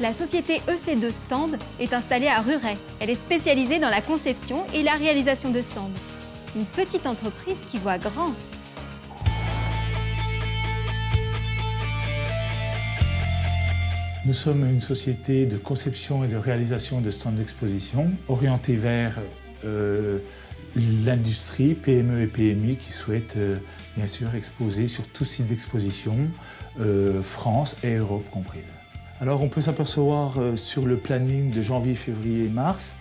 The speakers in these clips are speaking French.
La société EC2 Stand est installée à Ruret. Elle est spécialisée dans la conception et la réalisation de stands. Une petite entreprise qui voit grand. Nous sommes une société de conception et de réalisation de stands d'exposition orientée vers l'industrie, PME et PMI qui souhaitent bien sûr exposer sur tout site d'exposition, France et Europe comprise. Alors on peut s'apercevoir sur le planning de janvier, février et mars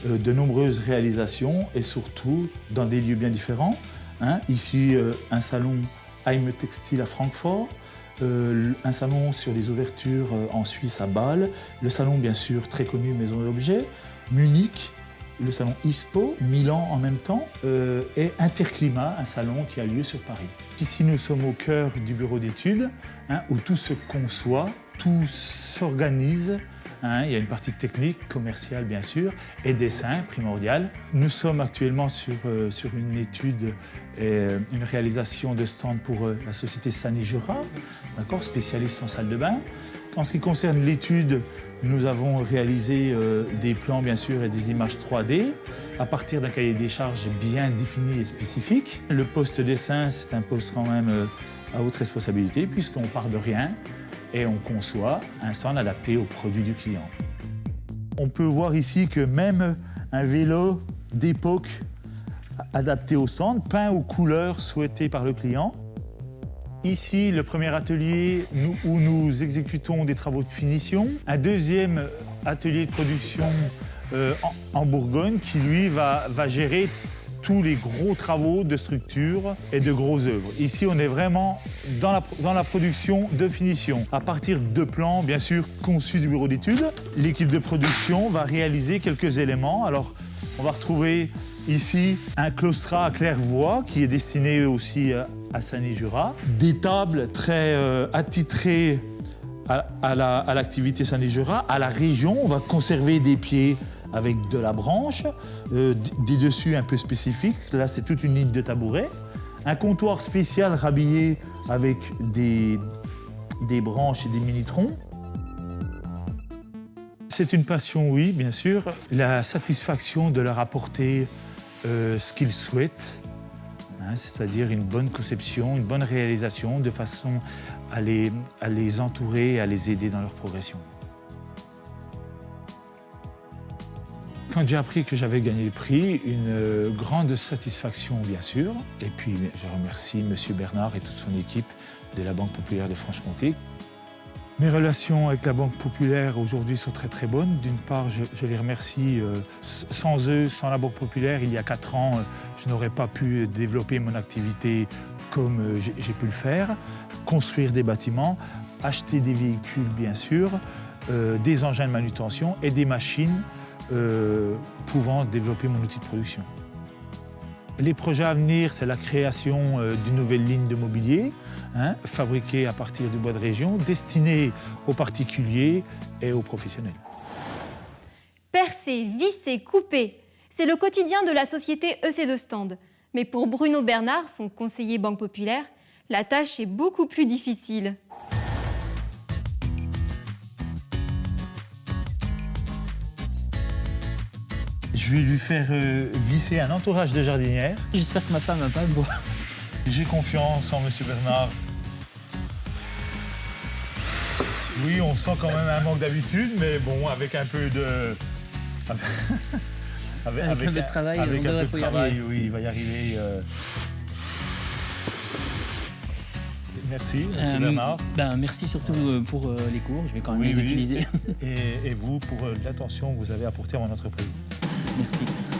de nombreuses réalisations et surtout dans des lieux bien différents. Ici un salon Heim Textile à Francfort, un salon sur les ouvertures en Suisse à Bâle, le salon bien sûr très connu Maison de l'Objet, Munich, le salon ISPO, Milan en même temps, et Interclimat, un salon qui a lieu sur Paris. Ici nous sommes au cœur du bureau d'études, où tout se conçoit, tout s'organise. Il y a une partie technique, commerciale bien sûr, et dessin primordial. Nous sommes actuellement sur une étude et une réalisation de stand pour la société Sani-Jura, spécialiste en salle de bain. En ce qui concerne l'étude, nous avons réalisé des plans bien sûr et des images 3D à partir d'un cahier des charges bien défini et spécifique. Le poste dessin, c'est un poste quand même à haute responsabilité puisqu'on part de rien et on conçoit un stand adapté aux produits du client. On peut voir ici que même un vélo d'époque adapté au stand, peint aux couleurs souhaitées par le client. Ici, le premier atelier où nous exécutons des travaux de finition. Un deuxième atelier de production en Bourgogne qui, lui, va gérer tous les gros travaux de structure et de grosses œuvres. Ici, on est vraiment dans la production de finition. À partir de plans, bien sûr, conçus du bureau d'études, l'équipe de production va réaliser quelques éléments. Alors, on va retrouver ici un claustrat à claire-voie qui est destiné aussi à Sani-Jura. Des tables très attitrées à l'activité Sani-Jura. À la région, on va conserver des pieds avec de la branche, des dessus un peu spécifiques. Là, c'est toute une ligne de tabourets. Un comptoir spécial rhabillé avec des branches et des minitrons. C'est une passion, oui, bien sûr. La satisfaction de leur apporter ce qu'ils souhaitent, c'est-à-dire une bonne conception, une bonne réalisation, de façon à les entourer et à les aider dans leur progression. Quand j'ai appris que j'avais gagné le prix, une grande satisfaction bien sûr. Et puis je remercie M. Bernard et toute son équipe de la Banque Populaire de Franche-Comté. Mes relations avec la Banque Populaire aujourd'hui sont très très bonnes. D'une part, je les remercie. Sans eux, sans la Banque Populaire, il y a 4 ans, je n'aurais pas pu développer mon activité comme j'ai pu le faire. Construire des bâtiments, acheter des véhicules bien sûr, des engins de manutention et des machines pouvant développer mon outil de production. Les projets à venir, c'est la création d'une nouvelle ligne de mobilier, fabriquée à partir du bois de région, destinée aux particuliers et aux professionnels. Percer, visser, couper, c'est le quotidien de la société EC2 Stand. Mais pour Bruno Bernard, son conseiller Banque Populaire, la tâche est beaucoup plus difficile. Je vais lui faire visser un entourage de jardinière. J'espère que ma femme va pas me voir. J'ai confiance en M. Bernard. Oui, on sent quand même un manque d'habitude, mais bon, avec un peu de... avec un peu de travail, avec on un devrait peu de y travail, arriver. oui, il va y arriver. Merci, M. Bernard. Merci surtout pour les cours, je vais quand même les utiliser. Et vous pour l'attention que vous avez apportée à mon entreprise. Merci.